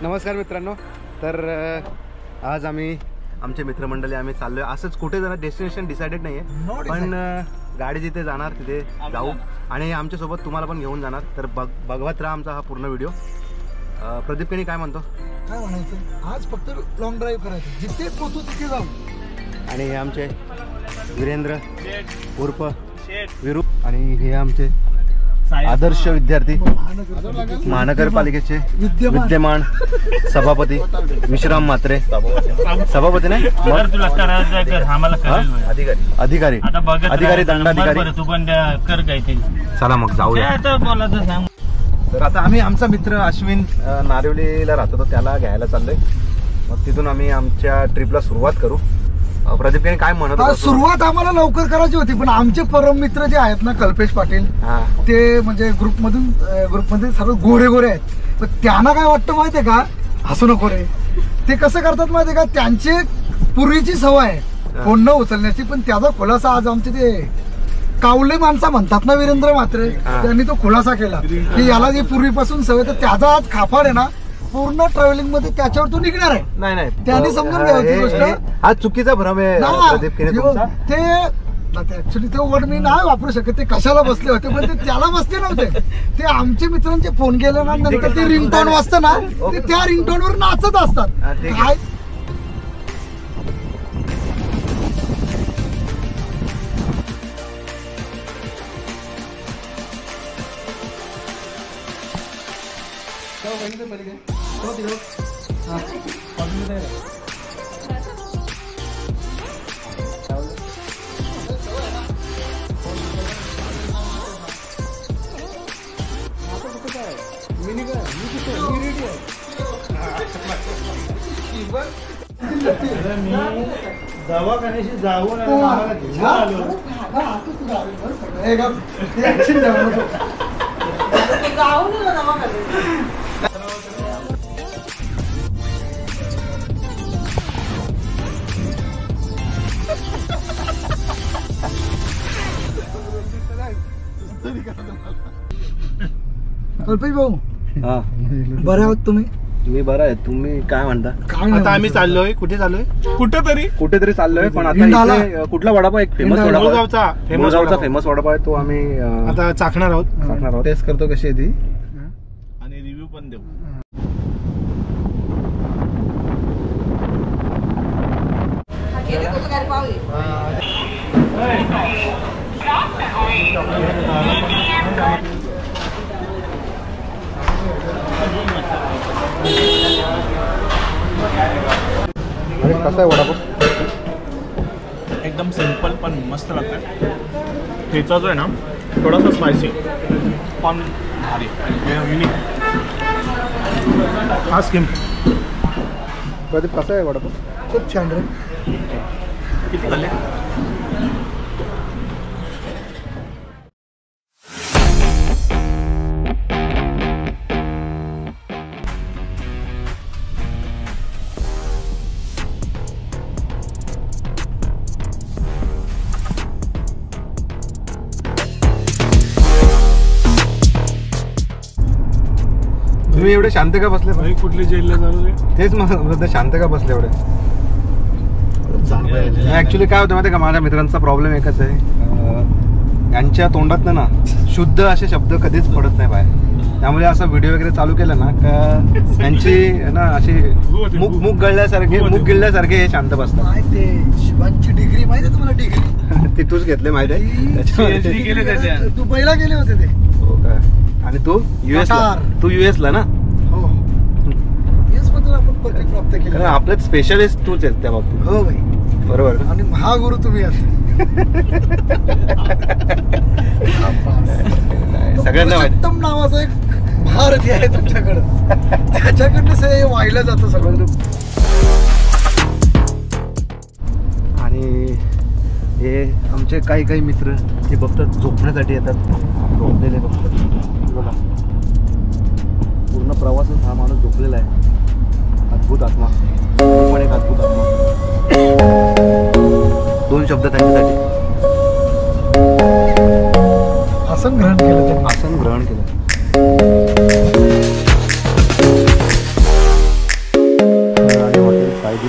नमस्कार मित्रांनो. तर आज आम्ही आमचे मित्रमंडळी आम्ही चाललोय असंच कुठे जाणार. डेस्टिनेशन डिसाइडेड नाही आहे, पण गाडी जिथे जाणार तिथे जाऊ आणि आमच्यासोबत तुम्हाला पण घेऊन जाणार. तर बघवत राहा आमचा हा पूर्ण व्हिडिओ. प्रदीप काय म्हणतो? काय म्हणायचं, आज फक्त लॉंग ड्राईव्ह करायचं, जिथे पोहोचू तिथे जाऊ. आणि हे आमचे वीरेंद्र उर्फ विरू आणि हे आमचे आदर्श विद्यार्थी महानगरपालिकेचे विद्यमान सभापती विश्राम म्हात्रे. सभापती नाही, अधिकारी दंडाधिकारी. चला मग जाऊया. तर आता आम्ही आमचा मित्र अश्विन नारिवलीला राहतो, त्याला घ्यायला चाललोय. मग तिथून आम्ही आमच्या ट्रिपला सुरुवात करू. प्रदीप काय म्हणत होता? सुरुवात आम्हाला लवकर करायची होती, पण आमचे परम मित्र जे आहेत ना, कल्पेश पाटील, ते म्हणजे ग्रुपमध्ये सर्व गोरे गोरे आहेत. पण त्यांना काय वाटतं माहितीये का, हसू नको रे, ते कसं करतात माहितीये का, त्यांची पूर्वीची सवय आहे फोन न उचलण्याची. पण त्याचा खुलासा आज आमचे ते कावले माणसा म्हणतात ना, वीरेंद्र म्हात्रे, त्यांनी तो खुलासा केला की याला जी पूर्वीपासून सवय, तर त्याचा आज खाफाड आहे ना पूर्ण ट्रॅव्हलिंग मध्ये त्याच्यावर तो निघणार आहे. नाही त्यांनी समजून घ्यायची गोष्ट. हा चुकीचा भ्रम आहे प्रदीप ते ऍक्च्युली ते वर्ड मी नाही वापरू शकत. ते कशाला बसले होते, पण ते त्याला बसले नव्हते. ते आमचे मित्रांचे फोन गेल्यानंतर ते रिंगटोन वाजतं ना, ते त्या रिंगटोन वर नाचत असतात. काय दवाखान्याशी जाऊन कल्पेश भाऊ, बरे आहोत तुम्ही? मी बरं आहे. तुम्ही काय म्हणता? आता आम्ही चाललोय, कुठे चाललोय? कुठेतरी चाललोय. पण आता कुठला वडापाव, एक फेमस वडापाव, फेमस वडापाव आहे, तो आम्ही आता चाखणार आहोत. टेस्ट करतो कशी आहे ती, आणि रिव्ह्यू पण देऊ. कसा आहे वडापाव? एकदम सिंपल पण मस्त लागतं. ठेचा जो आहे ना, थोडासा स्पायसी पण भारी, युनिक. हा स्किम. प्रदीप कसा आहे वडापाव? खूप छान रे. किती झाले? तुम्ही एवढे शांत का बसले? भाई कुठली जेलला चालू आहे? तेच मग शांत का बसले एवढे? ऍक्च्युली काय होतं माहिती का, माझ्या मित्रांचा प्रॉब्लेम एकच आहे, यांच्या तोंडात ना शुद्ध असे शब्द कधीच पडत नाही बाहेर. त्यामुळे असं व्हिडिओ वगैरे चालू केलं ना का त्यांची ना अशी मुख गिळल्यासारखे हे शांत बसतात. ते शिवांची डिग्री माहिती आहे तुम्हाला? डिग्री ती तूच घेतली माहिती आहे? दुबईला गेले होते ते. हो का? आणि तू युएस ला ना? हो, युएस मधून आपण पदवी प्राप्त केली. कारण आपले स्पेशलिस्ट तूच आहेत त्या बाबतीत. हो भाई, बरोबर. आणि महागुरु तुम्ही आहात. सगळ्यांना उत्तम नावाचा एक भारतीय आहे तुमच्याकडं, त्याच्याकडनं हे वाहिलं जातं सगळं. आणि हे आमचे काही मित्र हे बघतात, झोपण्यासाठी येतात, झोपलेले बघतात. बघा, पूर्ण प्रवासात हा माणूस झोपलेला आहे. अद्भुत आत्मा, पण एक अद्भुत आत्मा. दोन शब्द त्यांच्यासाठी. आसन ग्रहण केलं. आसन ग्रहण केलं.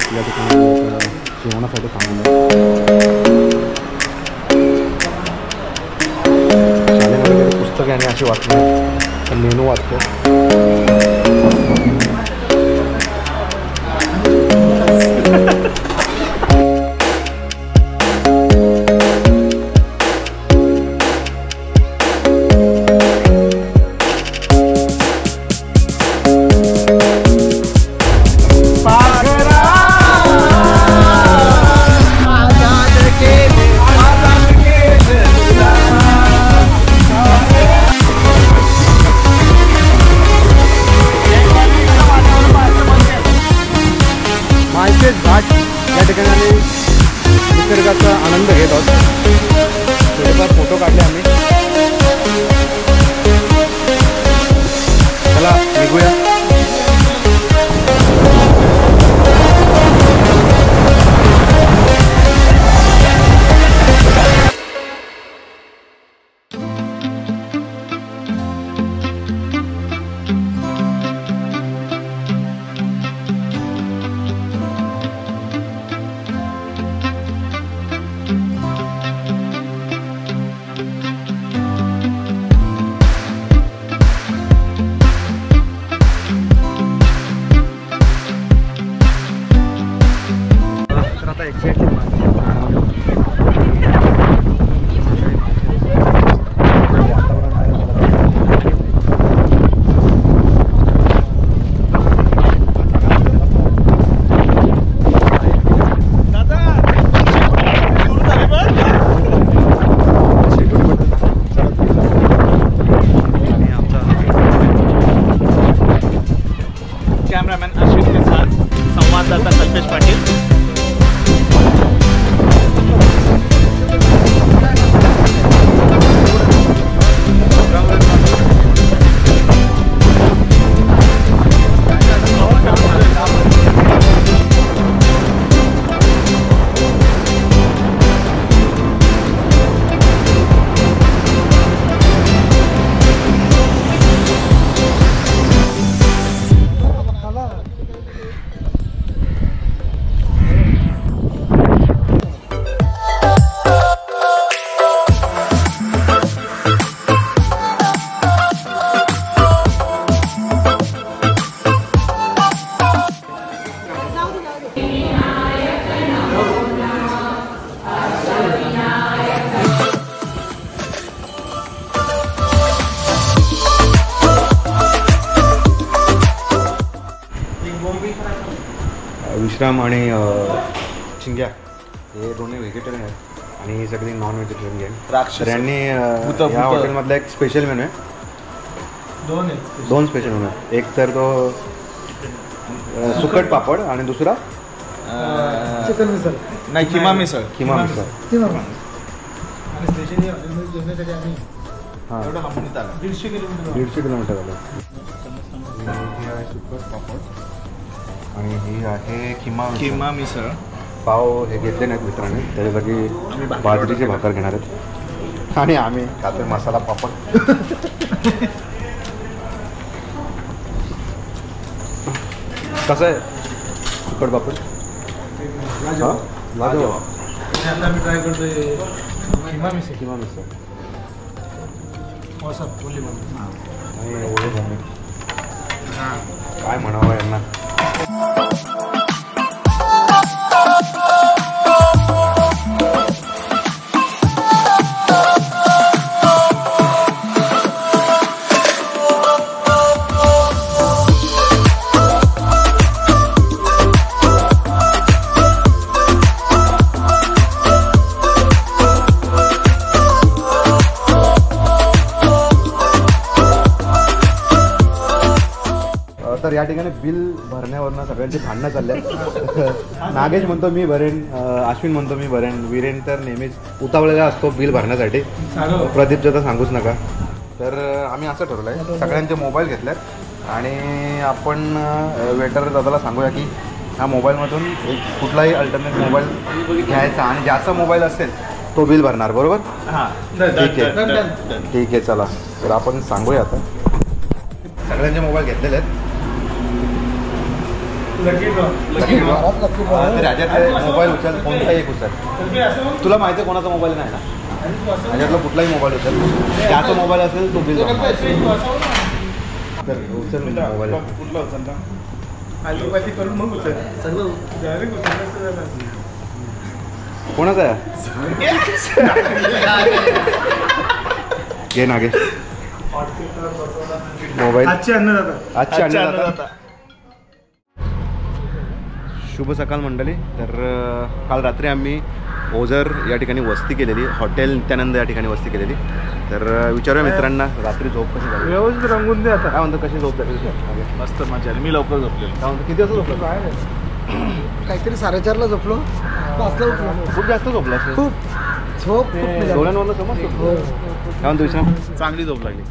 नक्कीच या ठिकाणी जेवणासाठी थांबलो. शाळेमध्ये वगैरे पुस्तके आणि अशी वाचणार मेनू वाचतो. घाट या ठिकाणी निसर्गाचा आनंद घेत आहोत. थोडेफार फोटो काढले आम्ही. चला निघूया. कॅमेरामॅन अश्विन के साथ संवाददाता कल्पेश पाटील. विश्राम आणि चिंग्या हे दोन्ही व्हेजिटेरियन आहेत आणि सगळी नॉन व्हेजिटेरियन गेम. तर यांनी या हॉटेलमधला एक स्पेशल मेनू आहे. दोन स्पेशल मेनू आहे. एक तर तो सुकट पापड आणि दुसरा चिकन मिसळ. नाही, किमा मिसळ. किमा मिसळ. आणि स्पेशली जेवणासाठी आम्ही हां 150 किलोमीटर. 150 किलोमीटर झालं. ही आहे सुकट पापड आणि ही आहे किमा मिसळ. पाव हे घेतले नाहीत मित्रांनी, त्याच्यासाठी बाजरीचे भाकर घेणार आहेत आणि आम्ही खातो मसाला पापड. कसं आहे सुकट पापड? आता आम्ही ट्राय करतोय किमा मिसळ. आणि एवढे काय म्हणावं यांना. तर या ठिकाणी बिल भरण्यावरनं सगळ्यांची भांडणं चालले आहेत. नागेश म्हणतो मी भरेन, अश्विन म्हणतो मी भरेन, वीरेन तर नेहमीच उतावळलेला असतो बिल भरण्यासाठी. प्रदीपचं तर सांगूच नका. तर आम्ही असं ठरवलं आहे, सगळ्यांचे मोबाईल घेतलेत आणि आपण वेटर दादाला सांगूया की ह्या मोबाईलमधून एक कुठलाही अल्टरनेट मोबाईल घ्यायचा आणि ज्याचा मोबाईल असेल तो बिल भरणार. बरोबर? ठीक आहे, ठीक आहे. चला तर आपण सांगूया. आता सगळ्यांचे मोबाईल घेतलेले आहेत. राजातले मोबाईल उचल, कोणताही एक उचल. तुला माहिती आहे कोणाचा मोबाईल नाही ना? राजातला कुठलाही मोबाईल उचल, त्याचा मोबाईल असेल तो बिल उचल मोबाईल. कुठला उचलता आलीपाती करून मग उचल कोणाचा आहे? घे ना घे मोबाईल. आजचे अन्नदाता. शुभ सकाळ मंडळी. तर काल रात्री आम्ही ओझर या ठिकाणी वस्ती केलेली, हॉटेल नित्यानंद या ठिकाणी वस्ती केलेली. तर विचारूया मित्रांना रात्री झोप कशी झाली. व्यवस्थित रंगून दे आता. काय म्हणतो कशी झोप झाली? मस्त मजा आली. मी लवकर झोपलेलो. काय म्हणतो किती वाजता झोपलं? काहीतरी 4:30ला झोपलो. 5ला उठलो. खूप जास्त झोपला असेल. खूप झोप डोळ्यांवरनं समजतो. काय म्हणतो विश्राम? चांगली झोप लागली.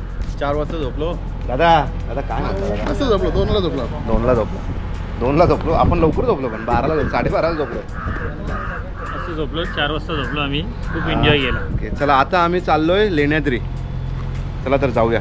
4 वाजता झोपलो. दादा दादा काय म्हणतो दादा? मस्त झोपलो. 2ला झोपलो. 2ला झोपलो. आपण लवकर झोपलो पण 12ला 12:30ला झोपलो. असं झोपलो. 4 वाजता झोपलो आम्ही. खूप एन्जॉय केला. ओके चला आता आम्ही चाललोय लेण्याद्री. चला तर जाऊया.